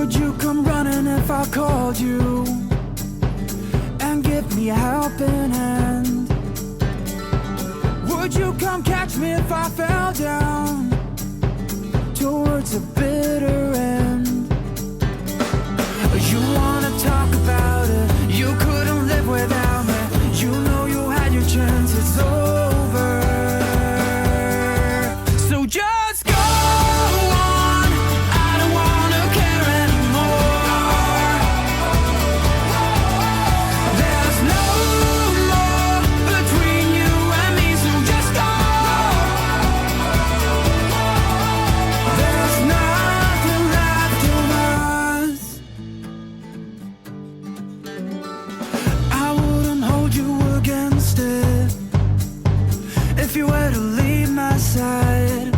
Would you come running if I called you and give me a helping hand? Would you come catch me if I fell down towards a bitter end? You wanna talk about it, you couldn't live without me. You know you had your chance, it's over. So just go on, I don't wanna care anymore. There's no more between you and me, so just go. There's nothing left of us. I wouldn't hold you against it if you were to leave my side.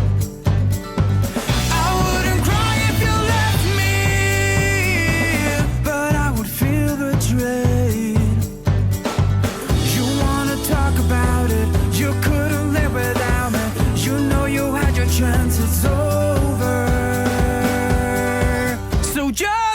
I wouldn't cry if you left me, but I would feel betrayed. You wanna talk about it, you couldn't live without me. You know you had your chance, it's over. So just